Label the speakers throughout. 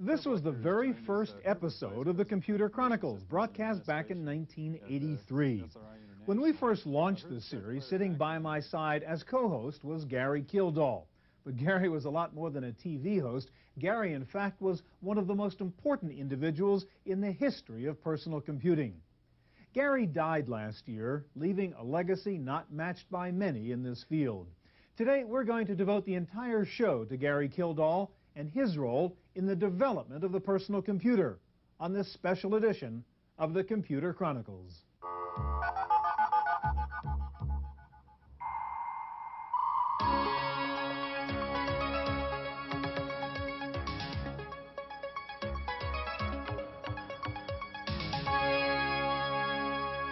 Speaker 1: This was the very first episode of the Computer Chronicles, broadcast back in 1983. When we first launched this series, sitting by my side as co-host was Gary Kildall. But Gary was a lot more than a TV host. Gary, in fact, was one of the most important individuals in the history of personal computing. Gary died last year, leaving a legacy not matched by many in this field. Today, we're going to devote the entire show to Gary Kildall and his role in the development of the personal computer on this special edition of the Computer Chronicles.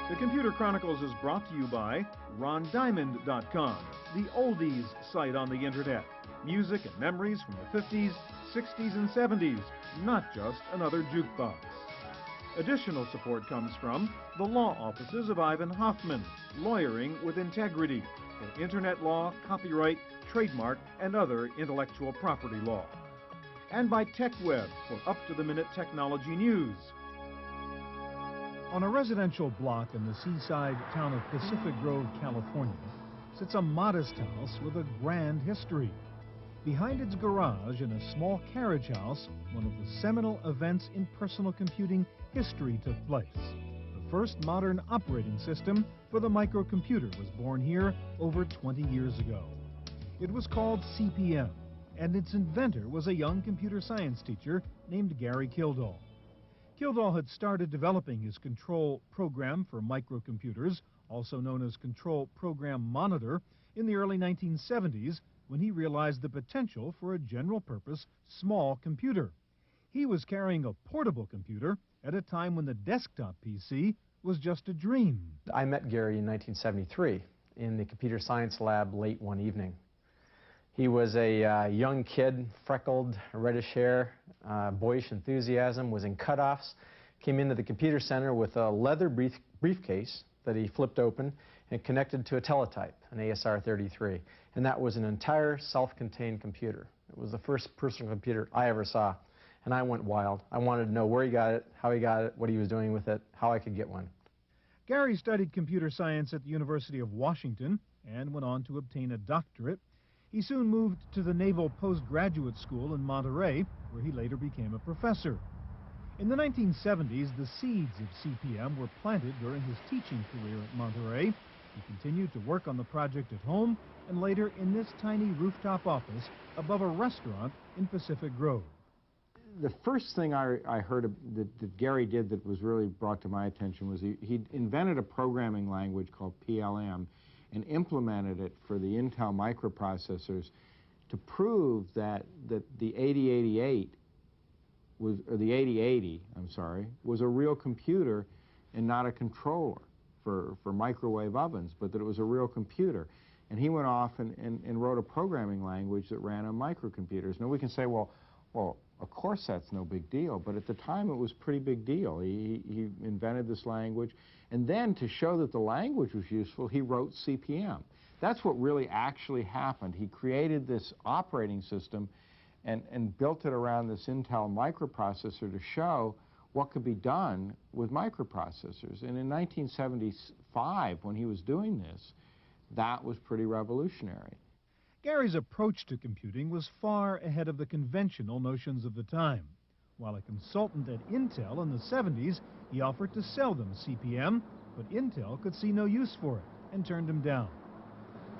Speaker 1: The Computer Chronicles is brought to you by RonDiamond.com, the oldies site on the internet. Music and memories from the 50s, 60s, and 70s, not just another jukebox. Additional support comes from the law offices of Ivan Hoffman, lawyering with integrity for internet law, copyright, trademark, and other intellectual property law. And by TechWeb for up-to-the-minute technology news. On a residential block in the seaside town of Pacific Grove, California, sits a modest house with a grand history. Behind its garage in a small carriage house, one of the seminal events in personal computing history took place. The first modern operating system for the microcomputer was born here over 20 years ago. It was called CP/M, and its inventor was a young computer science teacher named Gary Kildall. Kildall had started developing his control program for microcomputers, also known as Control Program Monitor, in the early 1970s, when he realized the potential for a general-purpose small computer. He was carrying a portable computer at a time when the desktop PC was just a dream.
Speaker 2: I met Gary in 1973 in the computer science lab late one evening. He was a young kid, freckled, reddish hair, boyish enthusiasm, was in cutoffs, came into the computer center with a leather briefcase that he flipped open and connected to a teletype, an ASR-33. And that was an entire self-contained computer. It was the first personal computer I ever saw. And I went wild. I wanted to know where he got it, how he got it, what he was doing with it, how I could get one.
Speaker 1: Gary studied computer science at the University of Washington and went on to obtain a doctorate. He soon moved to the Naval Postgraduate School in Monterey, where he later became a professor. In the 1970s, the seeds of CP/M were planted during his teaching career at Monterey. He continued to work on the project at home and later in this tiny rooftop office above a restaurant in Pacific Grove.
Speaker 3: The first thing I heard that Gary did that was really brought to my attention was he invented a programming language called PLM and implemented it for the Intel microprocessors to prove that the 8088 was, or the 8080, I'm sorry, was a real computer and not a controller for microwave ovens, but that it was a real computer. And he went off and wrote a programming language that ran on microcomputers. Now we can say, well, of course that's no big deal, but at the time it was a pretty big deal. He invented this language, and then to show that the language was useful, he wrote CP/M. That's what really actually happened. He created this operating system and built it around this Intel microprocessor to show what could be done with microprocessors. And in 1975, when he was doing this, that was pretty revolutionary.
Speaker 1: Gary's approach to computing was far ahead of the conventional notions of the time. While a consultant at Intel in the 70s, he offered to sell them CP/M, but Intel could see no use for it and turned him down.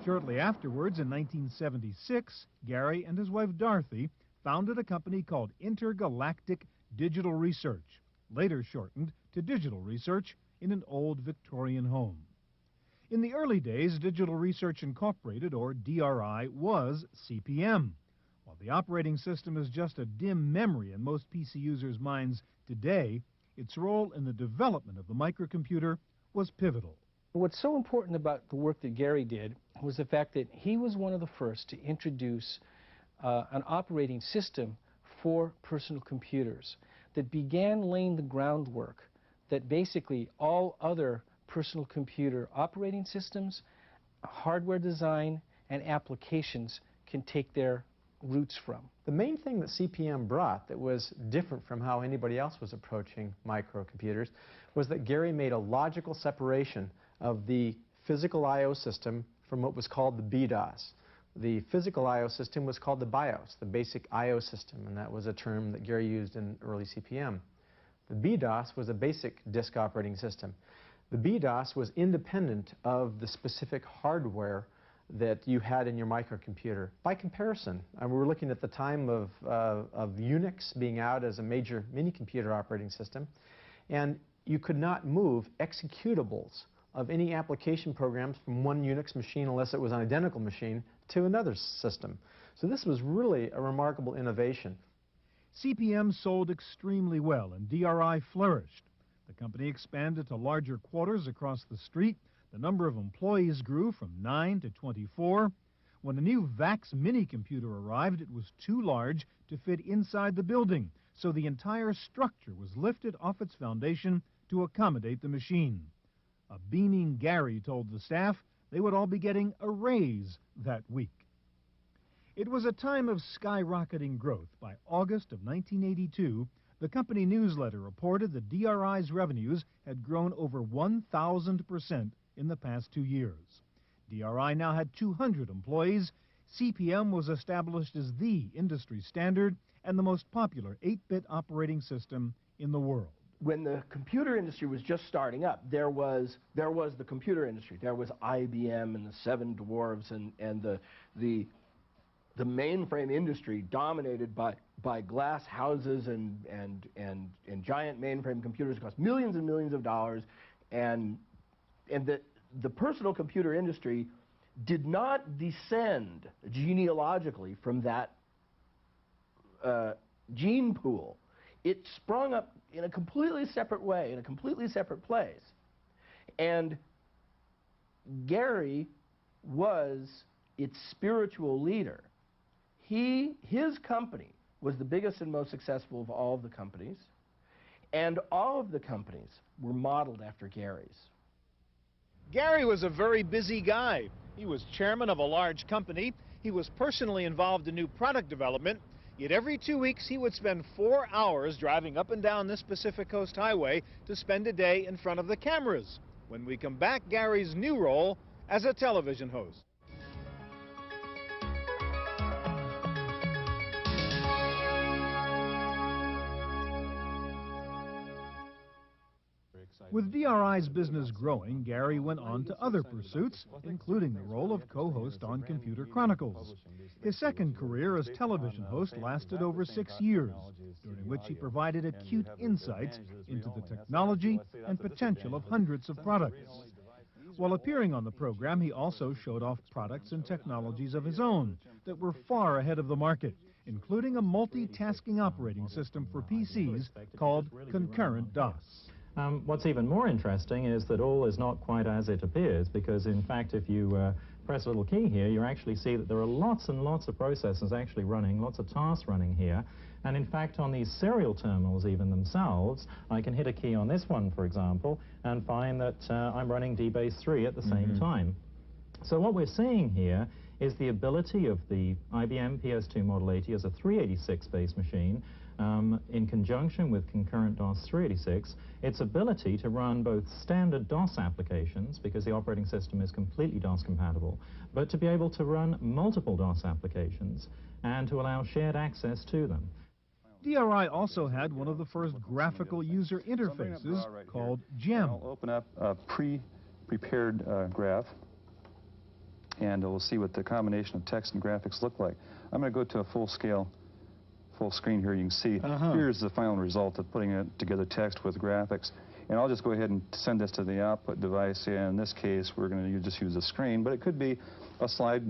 Speaker 1: Shortly afterwards, in 1976, Gary and his wife Dorothy founded a company called Intergalactic Digital Research, later shortened to Digital Research, in an old Victorian home. In the early days, Digital Research Incorporated, or DRI, was CP/M. While the operating system is just a dim memory in most PC users' minds today, its role in the development of the microcomputer was pivotal.
Speaker 4: What's so important about the work that Gary did was the fact that he was one of the first to introduce an operating system for personal computers that began laying the groundwork that basically all other personal computer operating systems, hardware design, and applications can take their roots from?
Speaker 2: The main thing that CPM brought that was different from how anybody else was approaching microcomputers was that Gary made a logical separation of the physical I/O system from what was called the BDOS. The physical I/O system was called the BIOS, the basic I/O system, and that was a term that Gary used in early CPM. The BDOS was a basic disk operating system. The BDOS was independent of the specific hardware that you had in your microcomputer. By comparison, we were looking at the time of Unix being out as a major mini-computer operating system, and you could not move executables of any application programs from one Unix machine, unless it was an identical machine, to another system. So this was really a remarkable innovation.
Speaker 1: CPM sold extremely well, and DRI flourished. The company expanded to larger quarters across the street. The number of employees grew from 9 to 24. When a new VAX mini-computer arrived, it was too large to fit inside the building, so the entire structure was lifted off its foundation to accommodate the machine. A beaming Gary told the staff they would all be getting a raise that week. It was a time of skyrocketing growth. By August of 1982, the company newsletter reported that DRI's revenues had grown over 1,000% in the past 2 years. DRI now had 200 employees. CPM was established as the industry standard and the most popular 8-bit operating system in the world.
Speaker 5: When the computer industry was just starting up, there was the computer industry. There was IBM and the Seven Dwarfs and the mainframe industry dominated by glass houses and giant mainframe computers that cost millions and millions of dollars, and the personal computer industry did not descend genealogically from that gene pool. It sprung up in a completely separate way, in a completely separate place. And Gary was its spiritual leader. His company was the biggest and most successful of all of the companies, and all of the companies were modeled after Gary's.
Speaker 1: Gary was a very busy guy. He was chairman of a large company. He was personally involved in new product development. Yet every 2 weeks he would spend 4 hours driving up and down this Pacific Coast Highway to spend a day in front of the cameras. When we come back, Gary's new role as a television host. With DRI's business growing, Gary went on to other pursuits, including the role of co-host on Computer Chronicles. His second career as television host lasted over 6 years, during which he provided acute insights into the technology and potential of hundreds of products. While appearing on the program, he also showed off products and technologies of his own that were far ahead of the market, including a multitasking operating system for PCs called Concurrent DOS.
Speaker 6: What's even more interesting is that all is not quite as it appears, because in fact if you press a little key here, you actually see that there are lots and lots of processes actually running, lots of tasks running here. And in fact on these serial terminals even themselves, I can hit a key on this one, for example, and find that I'm running DBase 3 at the same time. So what we're seeing here is the ability of the IBM PS2 Model 80 as a 386-base machine in conjunction with concurrent DOS 386, its ability to run both standard DOS applications, because the operating system is completely DOS compatible, but to be able to run multiple DOS applications and to allow shared access to them.
Speaker 1: DRI also had one of the first graphical user interfaces called GEM.
Speaker 7: I'll open up a pre-prepared graph, and we'll see what the combination of text and graphics look like. I'm going to go to a full screen here. You can see here's the final result of putting it together, text with graphics. And I'll just go ahead and send this to the output device. In this case, we're going to just use a screen, but it could be a slide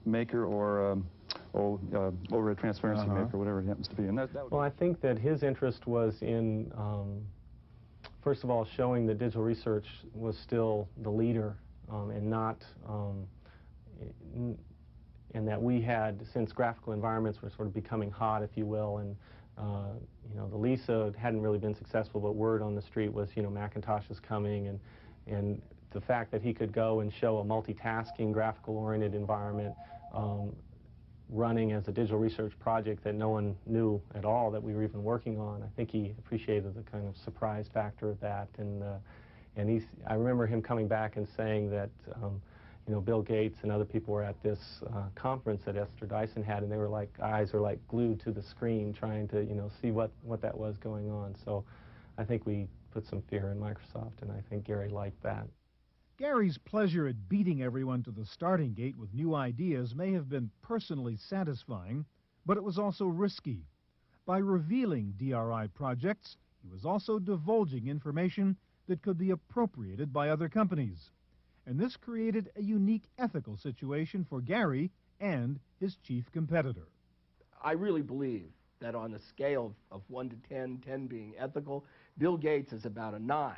Speaker 7: maker or overhead transparency maker, whatever it happens to be. And
Speaker 8: well, I think that his interest was in, first of all, showing that digital research was still the leader and not, and that we had, since graphical environments were sort of becoming hot, if you will, and you know, the Lisa hadn't really been successful, but word on the street was, you know, Macintosh is coming, and the fact that he could go and show a multitasking, graphical-oriented environment running as a digital research project that no one knew at all that we were even working on. I think he appreciated the kind of surprise factor of that, and I remember him coming back and saying that you know, Bill Gates and other people were at this conference that Esther Dyson had, and they were like, eyes were like glued to the screen trying to, you know, see what that was going on. So I think we put some fear in Microsoft, and I think Gary liked that.
Speaker 1: Gary's pleasure at beating everyone to the starting gate with new ideas may have been personally satisfying, but it was also risky. By revealing DRI projects, he was also divulging information that could be appropriated by other companies. And this created a unique ethical situation for Gary and his chief competitor.
Speaker 5: I really believe that on a scale of 1 to 10, 10 being ethical, Bill Gates is about a 9.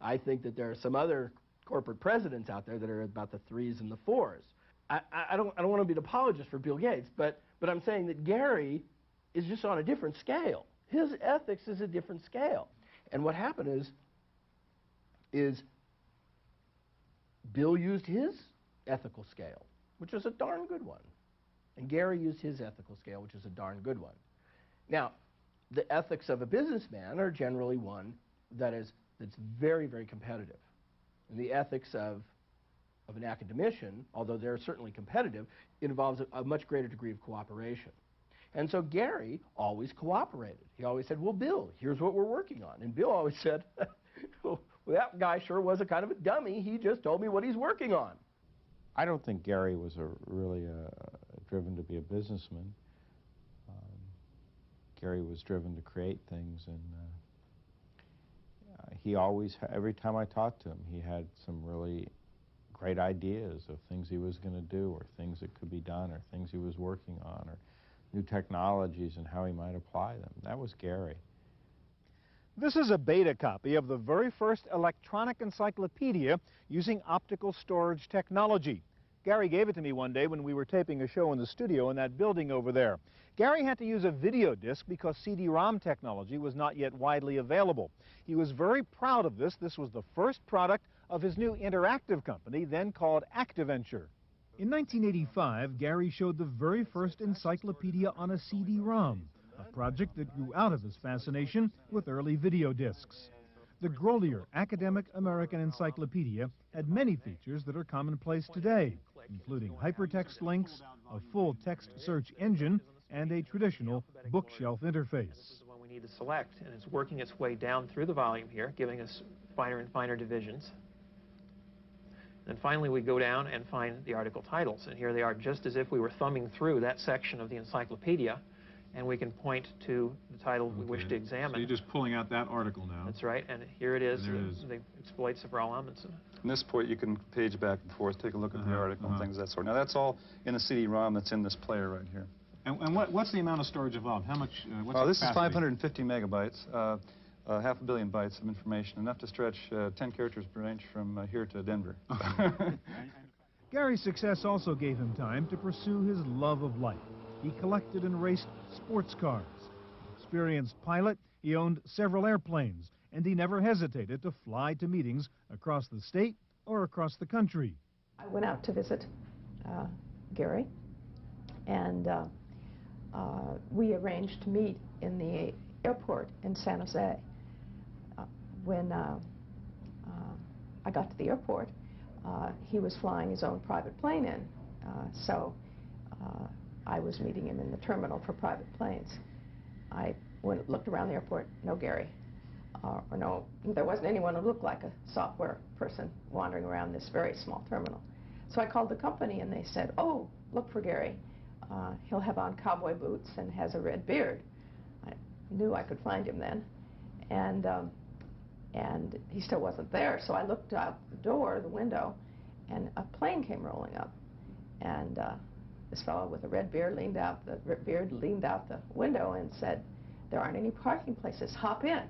Speaker 5: I think that there are some other corporate presidents out there that are about the 3s and the 4s. I don't want to be an apologist for Bill Gates, but I'm saying that Gary is just on a different scale. His ethics is a different scale. And what happened is Bill used his ethical scale, which was a darn good one. And Gary used his ethical scale, which is a darn good one. Now, the ethics of a businessman are generally one that's very, very competitive. And the ethics of an academician, although they're certainly competitive, involves a much greater degree of cooperation. And so Gary always cooperated. He always said, well, Bill, here's what we're working on. And Bill always said, well, that guy sure was a kind of a dummy. He just told me what he's working on.
Speaker 3: I don't think Gary was really driven to be a businessman. Gary was driven to create things, and he always, every time I talked to him, he had some really great ideas of things he was going to do, or things that could be done, or things he was working on, or new technologies and how he might apply them. That was Gary.
Speaker 1: This is a beta copy of the very first electronic encyclopedia using optical storage technology. Gary gave it to me one day when we were taping a show in the studio in that building over there. Gary had to use a video disc because CD-ROM technology was not yet widely available. He was very proud of this. This was the first product of his new interactive company, then called ActiVenture. In 1985, Gary showed the very first encyclopedia on a CD-ROM, a project that grew out of his fascination with early video discs. The Grolier Academic American Encyclopedia had many features that are commonplace today, including hypertext links, a full text search engine, and a traditional bookshelf interface.
Speaker 9: This is the one we need to select, and it's working its way down through the volume here, giving us finer and finer divisions. Then finally we go down and find the article titles, and here they are just as if we were thumbing through that section of the encyclopedia, and we can point to the title we wish to examine.
Speaker 10: So you're just pulling out that article now.
Speaker 9: That's right, and here it is, the exploits of Rolander.
Speaker 7: From this point, you can page back and forth, take a look at the article and things of that sort. Now, that's all in a CD-ROM that's in this player right here.
Speaker 10: And what's the amount of storage involved? How much? What's the
Speaker 7: this
Speaker 10: capacity?
Speaker 7: is 550 megabytes, half a billion bytes of information, enough to stretch 10 characters per inch from here to Denver.
Speaker 1: Gary's success also gave him time to pursue his love of life. He collected and raced sports cars. Experienced pilot, he owned several airplanes, and he never hesitated to fly to meetings across the state or across the country.
Speaker 11: I went out to visit Gary, and we arranged to meet in the airport in San Jose. When I got to the airport, he was flying his own private plane in, so I was meeting him in the terminal for private planes. I looked around the airport, no Gary, or no, there wasn't anyone who looked like a software person wandering around this very small terminal. So I called the company, and they said, oh, look for Gary. He'll have on cowboy boots and has a red beard. I knew I could find him then, and he still wasn't there. So I looked out the window, and a plane came rolling up, and this fellow with a red beard leaned out the window and said, there aren't any parking places, hop in.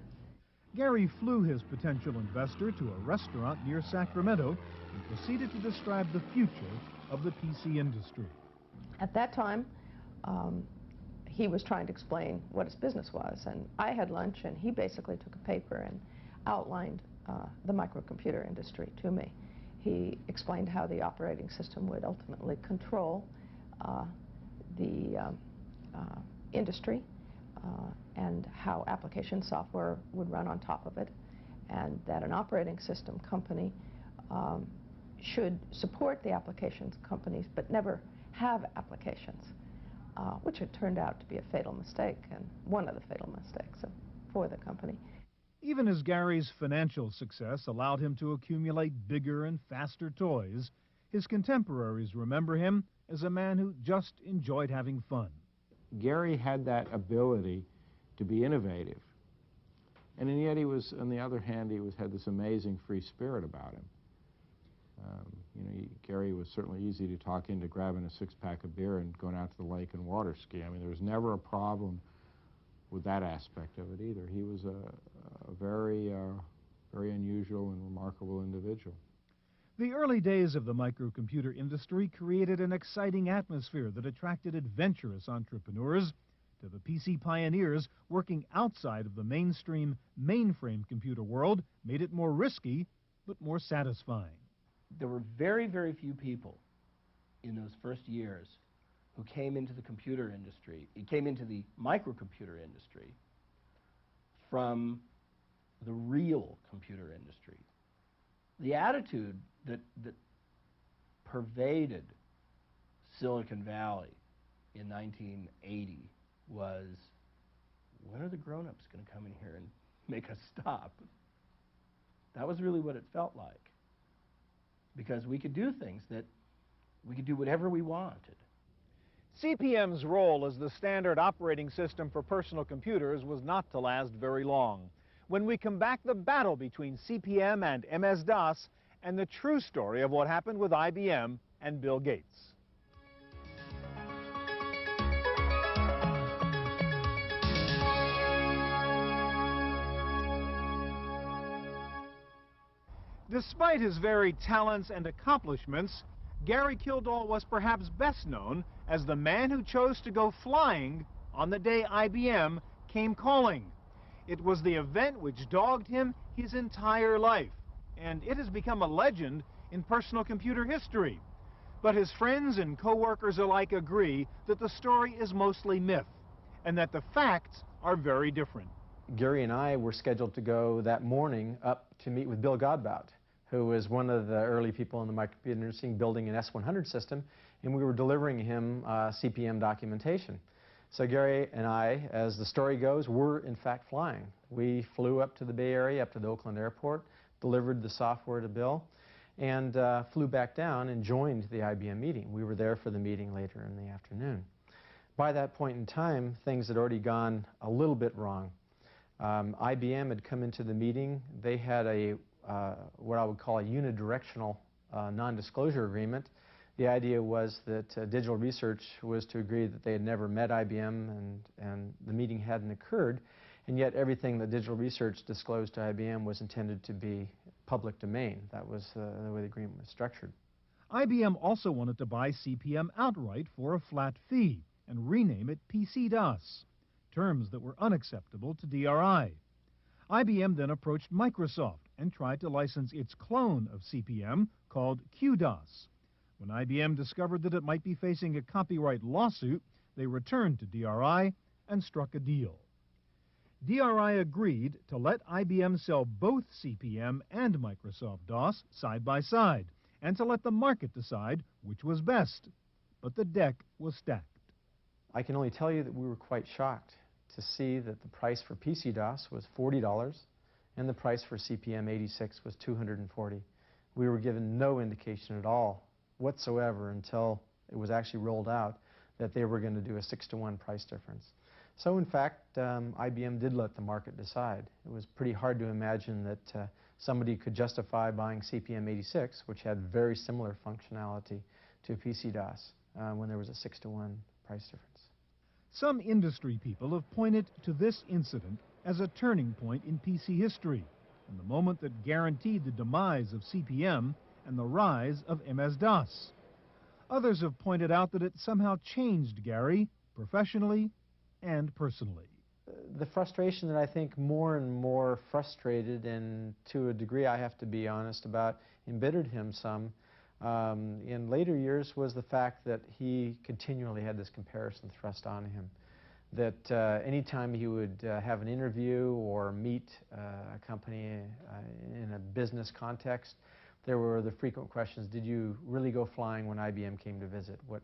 Speaker 1: Gary flew his potential investor to a restaurant near Sacramento and proceeded to describe the future of the PC industry.
Speaker 11: At that time, he was trying to explain what his business was, and I had lunch, and he basically took a paper and outlined the microcomputer industry to me. He explained how the operating system would ultimately control the industry and how application software would run on top of it, and that an operating system company should support the applications companies but never have applications, which had turned out to be a fatal mistake, and one of the fatal mistakes for the company.
Speaker 1: Even as Gary's financial success allowed him to accumulate bigger and faster toys, his contemporaries remember him as a man who just enjoyed having fun.
Speaker 3: Gary had that ability to be innovative, and yet he was, on the other hand, had this amazing free spirit about him. Gary was certainly easy to talk into grabbing a six-pack of beer and going out to the lake and water ski. I mean, there was never a problem with that aspect of it either. He was a very unusual and remarkable individual.
Speaker 1: The early days of the microcomputer industry created an exciting atmosphere that attracted adventurous entrepreneurs. To the PC pioneers, working outside of the mainstream mainframe computer world made it more risky, but more satisfying.
Speaker 5: There were very, very few people in those first years who came into the computer industry, came into the microcomputer industry from the real computer industry. The attitude that pervaded Silicon Valley in 1980 was, when are the grown-ups going to come in here and make us stop? That was really what it felt like. Because we could do things that, we could do whatever we wanted.
Speaker 1: CP/M's role as the standard operating system for personal computers was not to last very long. When we come back, the battle between CP/M and MS-DOS and the true story of what happened with IBM and Bill Gates. Despite his varied talents and accomplishments, Gary Kildall was perhaps best known as the man who chose to go flying on the day IBM came calling. It was the event which dogged him his entire life, and it has become a legend in personal computer history. But his friends and co-workers alike agree that the story is mostly myth, and that the facts are very different.
Speaker 2: Gary and I were scheduled to go that morning up to meet with Bill Godbout, who was one of the early people in the microcomputer industry building an S100 system, and we were delivering him CP/M documentation. So Gary and I, as the story goes, were in fact flying. We flew up to the Bay Area, up to the Oakland airport, delivered the software to Bill, and flew back down and joined the IBM meeting. We were there for the meeting later in the afternoon. By that point in time, things had already gone a little bit wrong. IBM had come into the meeting. They had a what I would call a unidirectional non-disclosure agreement. The idea was that Digital Research was to agree that they had never met IBM and the meeting hadn't occurred, and yet everything that Digital Research disclosed to IBM was intended to be public domain. That was the way the agreement was structured.
Speaker 1: IBM also wanted to buy CP/M outright for a flat fee and rename it PC-DOS, terms that were unacceptable to DRI. IBM then approached Microsoft and tried to license its clone of CP/M called QDOS. When IBM discovered that it might be facing a copyright lawsuit, they returned to DRI and struck a deal. DRI agreed to let IBM sell both CP/M and Microsoft DOS side by side, and to let the market decide which was best. But the deck was stacked.
Speaker 2: I can only tell you that we were quite shocked to see that the price for PC-DOS was $40 and the price for CP/M 86 was $240. We were given no indication at all whatsoever until it was actually rolled out that they were going to do a 6-to-1 price difference. So in fact, IBM did let the market decide. It was pretty hard to imagine that somebody could justify buying CP/M 86, which had very similar functionality to PC-DOS, when there was a 6-to-1 price difference.
Speaker 1: Some industry people have pointed to this incident as a turning point in PC history, and the moment that guaranteed the demise of CP/M and the rise of MS-DOS. Others have pointed out that it somehow changed Gary professionally and personally.
Speaker 2: The frustration that I think more and more frustrated, and to a degree I have to be honest about, embittered him some, in later years was the fact that he continually had this comparison thrust on him. That anytime he would have an interview or meet a company in a business context, there were the frequent questions: did you really go flying when IBM came to visit? What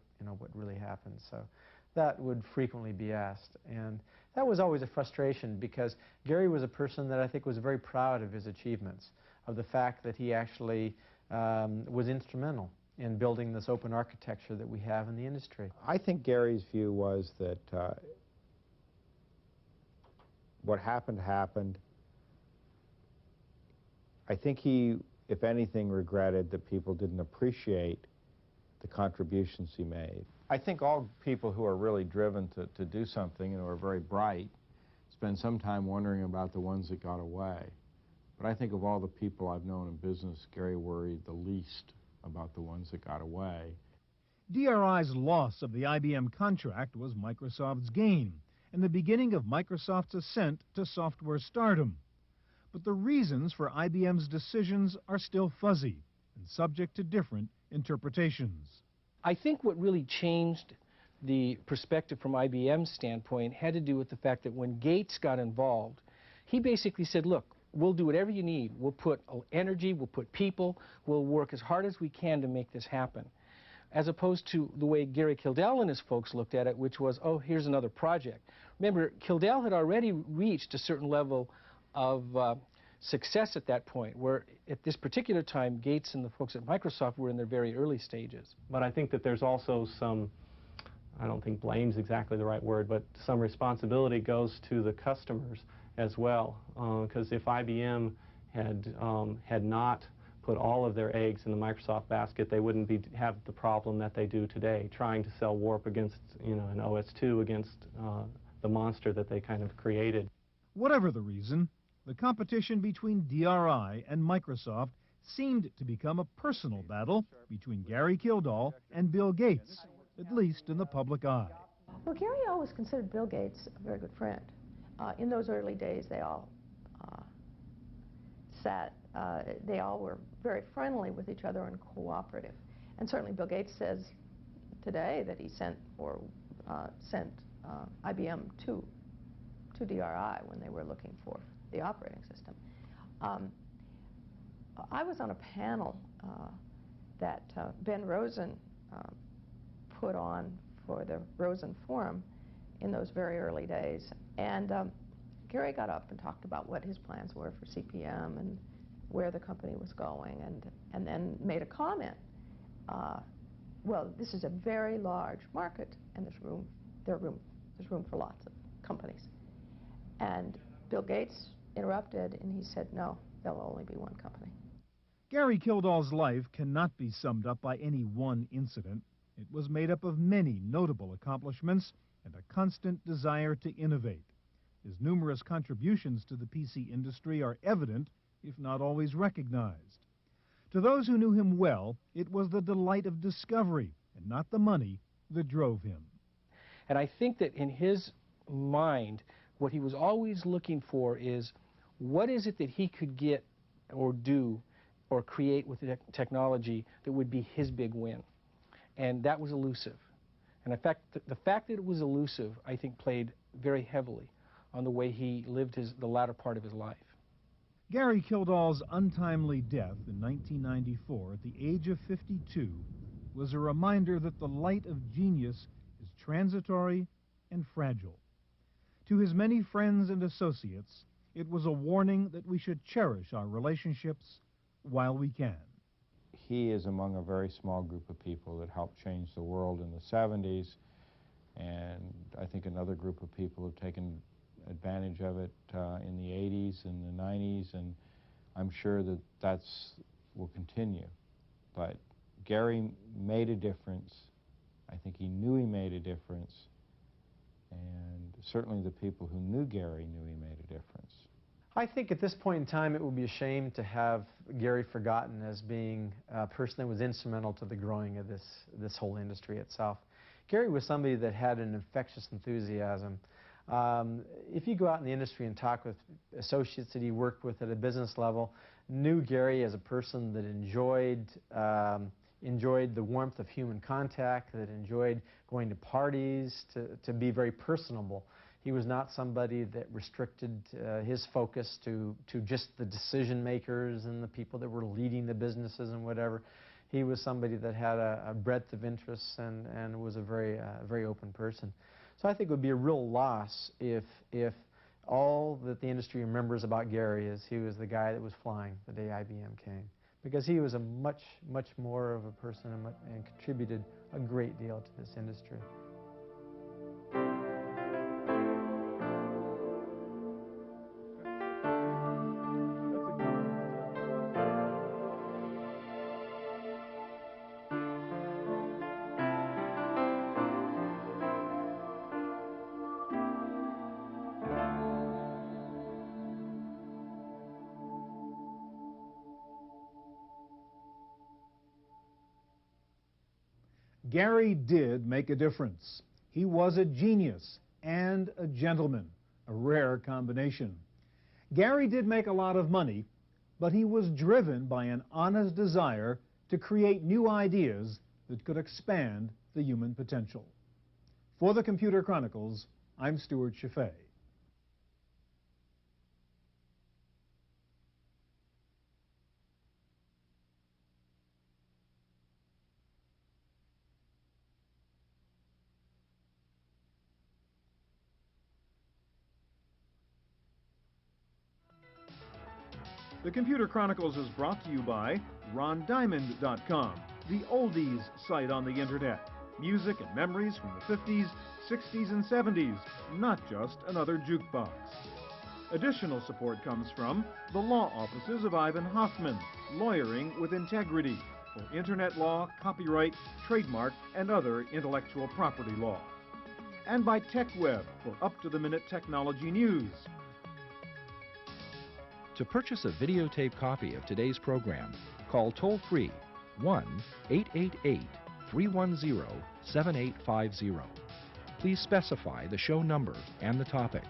Speaker 2: really happened? So that would frequently be asked, and that was always a frustration, because Gary was a person that I think was very proud of his achievements, of the fact that he actually was instrumental in building this open architecture that we have in the industry.
Speaker 3: I think Gary's view was that what happened. I think he, if anything, regretted that people didn't appreciate the contributions he made. I think all people who are really driven to do something and who are very bright spend some time wondering about the ones that got away. But I think of all the people I've known in business, Gary worried the least about the ones that got away.
Speaker 1: DRI's loss of the IBM contract was Microsoft's gain, and the beginning of Microsoft's ascent to software stardom. But the reasons for IBM's decisions are still fuzzy and subject to different interpretations.
Speaker 4: I think what really changed the perspective from IBM's standpoint had to do with the fact that when Gates got involved, he basically said, look, we'll do whatever you need. We'll put energy, we'll put people, we'll work as hard as we can to make this happen. As opposed to the way Gary Kildall and his folks looked at it, which was, oh, here's another project. Remember, Kildall had already reached a certain level of success at that point, where at this particular time, Gates and the folks at Microsoft were in their very early stages.
Speaker 8: But I think that there's also some, I don't think blame's exactly the right word, but some responsibility goes to the customers as well, because if IBM had not put all of their eggs in the Microsoft basket, they wouldn't have the problem that they do today, trying to sell Warp against, an OS2 against the monster that they kind of created.
Speaker 1: Whatever the reason, the competition between DRI and Microsoft seemed to become a personal battle between Gary Kildall and Bill Gates, at least in the public eye.
Speaker 11: Well, Gary always considered Bill Gates a very good friend. In those early days, they all they all were very friendly with each other and cooperative. And certainly Bill Gates says today that he sent IBM to DRI when they were looking for the operating system. I was on a panel that Ben Rosen put on for the Rosen Forum in those very early days. And Gary got up and talked about what his plans were for CPM and where the company was going, and then made a comment. Well, this is a very large market, and there's room for lots of companies. And Bill Gates interrupted, and he said, no, there'll only be one company.
Speaker 1: Gary Kildall's life cannot be summed up by any one incident. It was made up of many notable accomplishments and a constant desire to innovate. His numerous contributions to the PC industry are evident, if not always recognized. To those who knew him well, it was the delight of discovery and not the money that drove him.
Speaker 4: And I think that in his mind, what he was always looking for is, what is it that he could get or do or create with the technology that would be his big win? And that was elusive. And in fact, the fact that it was elusive, I think, played very heavily on the way he lived the latter part of his life.
Speaker 1: Gary Kildall's untimely death in 1994 at the age of 52 was a reminder that the light of genius is transitory and fragile. To his many friends and associates, it was a warning that we should cherish our relationships while we can.
Speaker 3: He is among a very small group of people that helped change the world in the 70s, and I think another group of people have taken advantage of it in the 80s and the 90s, and I'm sure that will continue. But Gary made a difference. I think he knew he made a difference, and certainly the people who knew Gary knew he made a difference.
Speaker 2: I think at this point in time it would be a shame to have Gary forgotten as being a person that was instrumental to the growing of this whole industry itself. Gary was somebody that had an infectious enthusiasm. If you go out in the industry and talk with associates that he worked with at a business level, knew Gary as a person that enjoyed enjoyed the warmth of human contact, that enjoyed going to parties, to be very personable. He was not somebody that restricted his focus to just the decision makers and the people that were leading the businesses and whatever. He was somebody that had a breadth of interests and was a very open person. So I think it would be a real loss if all that the industry remembers about Gary is he was the guy that was flying the day IBM came, because he was a much more of a person and contributed a great deal to this industry.
Speaker 1: Gary did make a difference. He was a genius and a gentleman, a rare combination. Gary did make a lot of money, but he was driven by an honest desire to create new ideas that could expand the human potential. For the Computer Chronicles, I'm Stewart Cheifet. The Computer Chronicles is brought to you by RonDiamond.com, the oldies site on the internet. Music and memories from the 50s, 60s, and 70s, not just another jukebox. Additional support comes from the law offices of Ivan Hoffman, lawyering with integrity for internet law, copyright, trademark, and other intellectual property law. And by TechWeb for up-to-the-minute technology news.
Speaker 12: To purchase a videotape copy of today's program, call toll-free 1-888-310-7850. Please specify the show number and the topic.